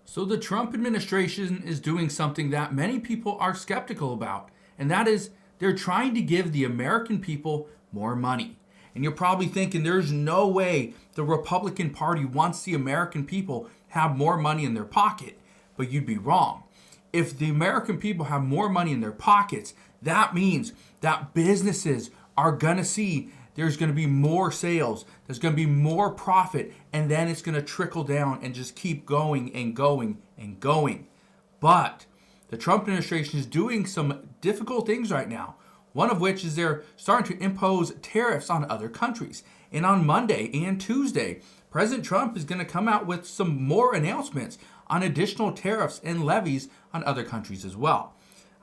So the Trump administration is doing something that many people are skeptical about, and that is they're trying to give the American people more money. And you're probably thinking there's no way the Republican Party wants the American people have more money in their pocket, but you'd be wrong. If the American people have more money in their pockets, that means that businesses are going to see there's going to be more sales, there's going to be more profit, and then it's going to trickle down and just keep going and going and going. But the Trump administration is doing some difficult things right now. One of which is they're starting to impose tariffs on other countries. And on Monday and Tuesday, President Trump is going to come out with some more announcements on additional tariffs and levies on other countries as well.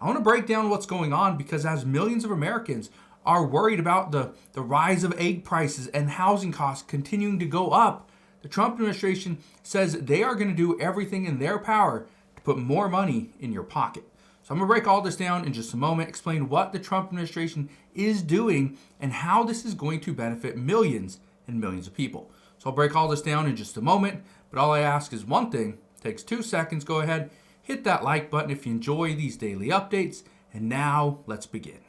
I want to break down what's going on because as millions of Americans are worried about the rise of egg prices and housing costs continuing to go up, the Trump administration says they are going to do everything in their power to put more money in your pocket. So I'm going to break all this down in just a moment, explain what the Trump administration is doing and how this is going to benefit millions and millions of people. So I'll break all this down in just a moment, but all I ask is one thing. It takes 2 seconds. Go ahead, hit that like button if you enjoy these daily updates. And now let's begin.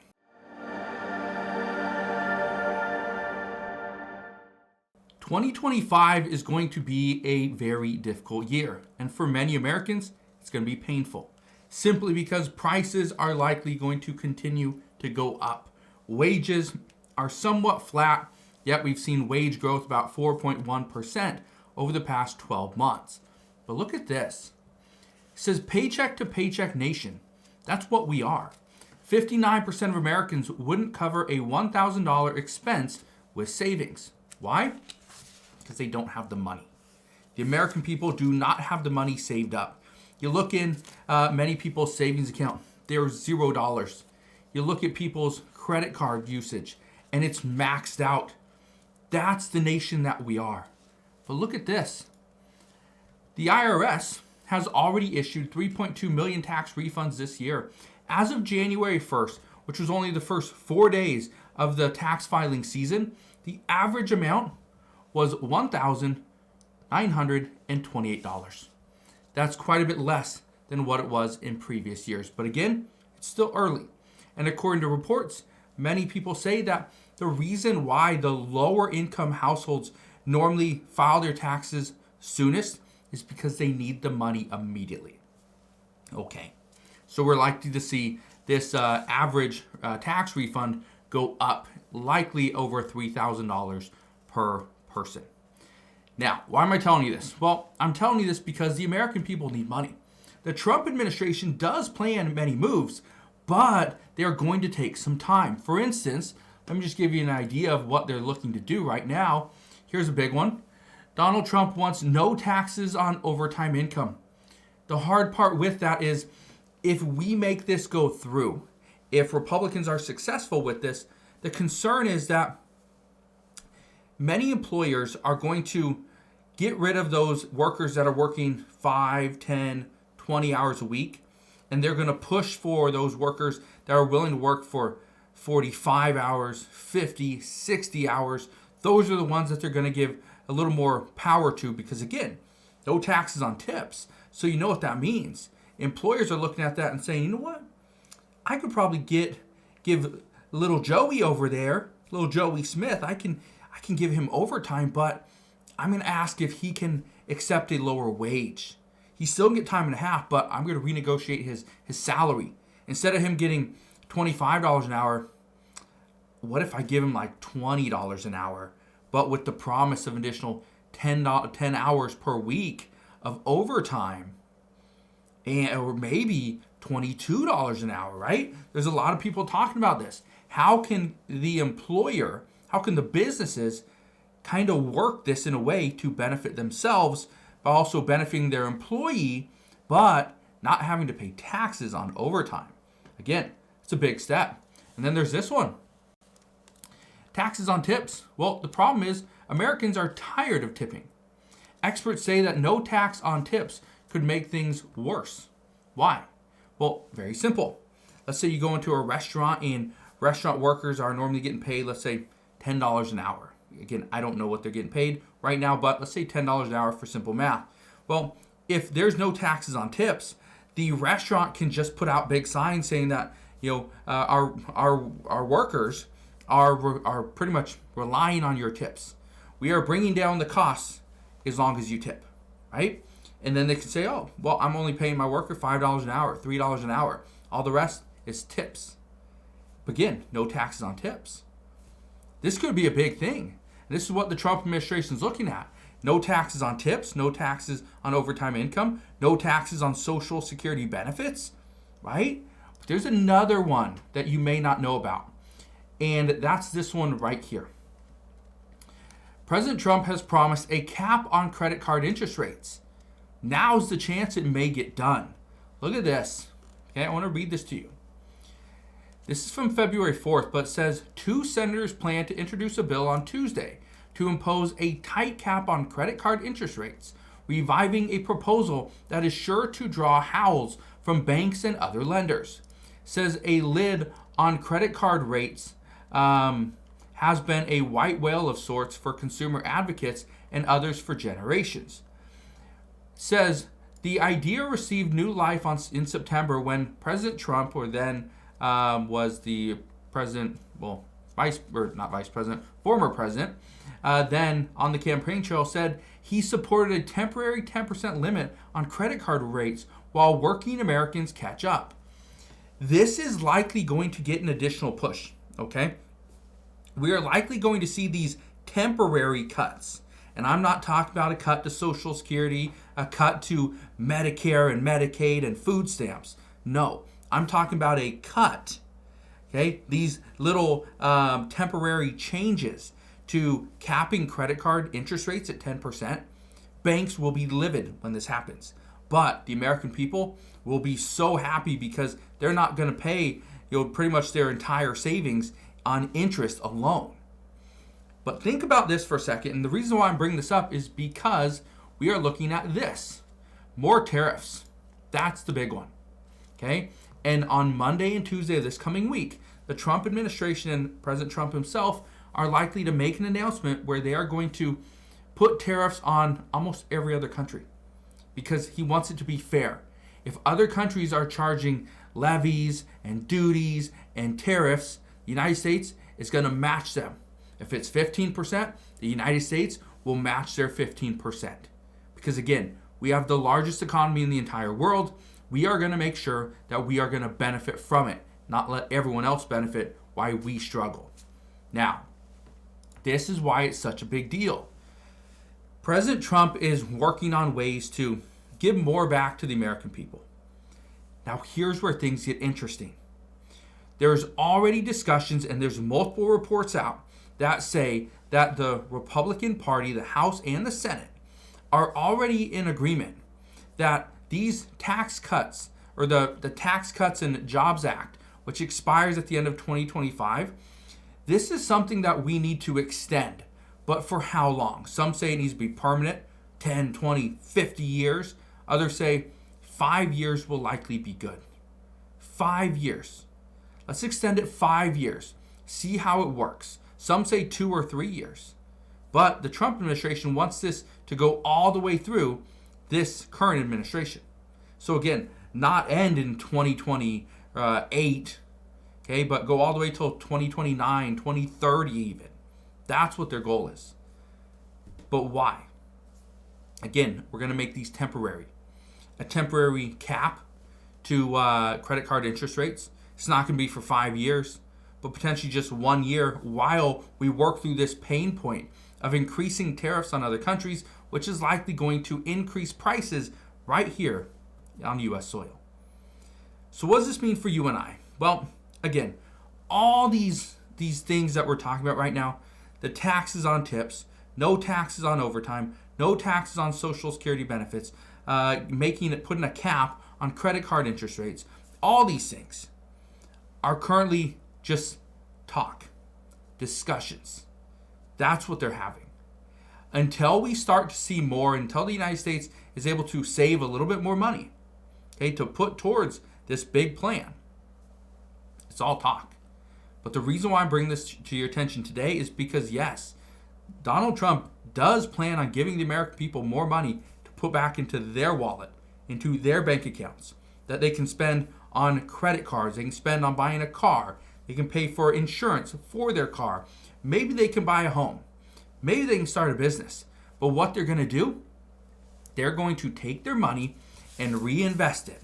"2025 is going to be a very difficult year, and for many Americans, it's going to be painful. Simply because prices are likely going to continue to go up. Wages are somewhat flat, yet we've seen wage growth about 4.1% over the past 12 months. But look at this. It says paycheck to paycheck nation. That's what we are. 59% of Americans wouldn't cover a $1,000 expense with savings. Why? Because they don't have the money. The American people do not have the money saved up. You look in many people's savings account, there's $0. You look at people's credit card usage, and it's maxed out. That's the nation that we are. But look at this. The IRS has already issued 3.2 million tax refunds this year. As of January 1st, which was only the first 4 days of the tax filing season, the average amount was $1,928. That's quite a bit less than what it was in previous years. But again, it's still early. And according to reports, many people say that the reason why the lower income households normally file their taxes soonest is because they need the money immediately. Okay, so we're likely to see this average tax refund go up, likely over $3,000 per person. Now, why am I telling you this? Well, I'm telling you this because the American people need money. The Trump administration does plan many moves, but they're going to take some time. For instance, let me just give you an idea of what they're looking to do right now. Here's a big one. Donald Trump wants no taxes on overtime income. The hard part with that is if we make this go through, if Republicans are successful with this, the concern is that many employers are going to get rid of those workers that are working 5, 10, 20 hours a week, and they're going to push for those workers that are willing to work for 45 hours, 50, 60 hours. Those are the ones that they're going to give a little more power to because, again, no taxes on tips. So you know what that means. Employers are looking at that and saying, you know what? I could probably give little Joey over there, little Joey Smith, I can give him overtime, but I'm going to ask if he can accept a lower wage. He still can get time and a half, but I'm going to renegotiate his salary. Instead of him getting $25 an hour, what if I give him like $20 an hour, but with the promise of an additional 10 hours per week of overtime, or maybe $22 an hour, right? There's a lot of people talking about this. How can the businesses kind of work this in a way to benefit themselves, but also benefiting their employee, but not having to pay taxes on overtime? Again, it's a big step. And then there's this one. Taxes on tips. Well, the problem is Americans are tired of tipping. Experts say that no tax on tips could make things worse. Why? Well, very simple. Let's say you go into a restaurant and restaurant workers are normally getting paid, let's say, $10 an hour. Again, I don't know what they're getting paid right now, but let's say $10 an hour for simple math. Well, if there's no taxes on tips, the restaurant can just put out big signs saying that our workers are pretty much relying on your tips. We are bringing down the costs as long as you tip, right? And then they can say, oh, well, I'm only paying my worker $5 an hour, $3 an hour. All the rest is tips. Again, no taxes on tips. This could be a big thing. And this is what the Trump administration is looking at. No taxes on tips, no taxes on overtime income, no taxes on Social Security benefits, right? But there's another one that you may not know about, and that's this one right here. President Trump has promised a cap on credit card interest rates. Now's the chance it may get done. Look at this. Okay, I want to read this to you. This is from February 4th, but it says 2 senators plan to introduce a bill on Tuesday to impose a tight cap on credit card interest rates, reviving a proposal that is sure to draw howls from banks and other lenders. It says a lid on credit card rates has been a white whale of sorts for consumer advocates and others for generations. It says the idea received new life in September when President Trump, or then was the president, well, former president, then on the campaign trail said he supported a temporary 10% limit on credit card rates while working Americans catch up. This is likely going to get an additional push, okay? We are likely going to see these temporary cuts. And I'm not talking about a cut to Social Security, a cut to Medicare and Medicaid and food stamps. No, I'm talking about a cut, okay? These little temporary changes to capping credit card interest rates at 10%. Banks will be livid when this happens. But the American people will be so happy because they're not going to pay pretty much their entire savings on interest alone. But think about this for a second, and the reason why I'm bringing this up is because we are looking at this. More tariffs. That's the big one. Okay? And on Monday and Tuesday of this coming week, the Trump administration and President Trump himself are likely to make an announcement where they are going to put tariffs on almost every other country because he wants it to be fair. If other countries are charging levies and duties and tariffs, the United States is going to match them. If it's 15%, the United States will match their 15%. Because again, we have the largest economy in the entire world. We are going to make sure that we are going to benefit from it, not let everyone else benefit while we struggle. Now, this is why it's such a big deal. President Trump is working on ways to give more back to the American people. Now, here's where things get interesting. There's already discussions and there's multiple reports out that say that the Republican Party, the House and the Senate, are already in agreement that these tax cuts, or the Tax Cuts and Jobs Act, which expires at the end of 2025, this is something that we need to extend. But for how long? Some say it needs to be permanent, 10, 20, 50 years. Others say 5 years will likely be good. 5 years. Let's extend it 5 years. See how it works. Some say 2 or 3 years. But the Trump administration wants this to go all the way through this current administration. So again, not end in 2028, okay, but go all the way till 2029, 2030 even. That's what their goal is. But why? Again, we're going to make these temporary. A temporary cap to credit card interest rates. It's not going to be for 5 years, but potentially just 1 year while we work through this pain point of increasing tariffs on other countries, which is likely going to increase prices right here on U.S. soil. So what does this mean for you and I? Well, again, all these things that we're talking about right now, the taxes on tips, no taxes on overtime, no taxes on Social Security benefits, putting a cap on credit card interest rates, all these things are currently just talk, discussions. That's what they're having. Until we start to see more, until the United States is able to save a little bit more money, okay, to put towards this big plan, it's all talk. But the reason why I'm bringing this to your attention today is because, yes, Donald Trump does plan on giving the American people more money to put back into their wallet, into their bank accounts, that they can spend on credit cards, they can spend on buying a car, they can pay for insurance for their car. Maybe they can buy a home. Maybe they can start a business. But what they're going to do, they're going to take their money and reinvest it.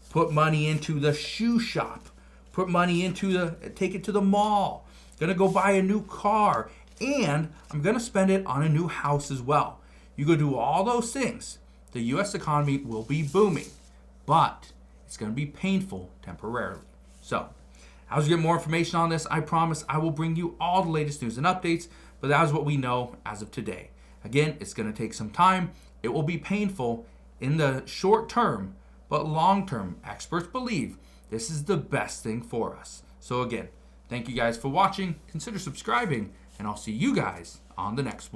Put money into the shoe shop. Put money take it to the mall. Going to go buy a new car. And I'm going to spend it on a new house as well. You go do all those things. The U.S. economy will be booming. But it's going to be painful temporarily. So, as we get more information on this, I promise I will bring you all the latest news and updates. But that is what we know as of today. Again, it's going to take some time. It will be painful in the short term, but long term, experts believe this is the best thing for us. So again, thank you guys for watching. Consider subscribing, and I'll see you guys on the next one.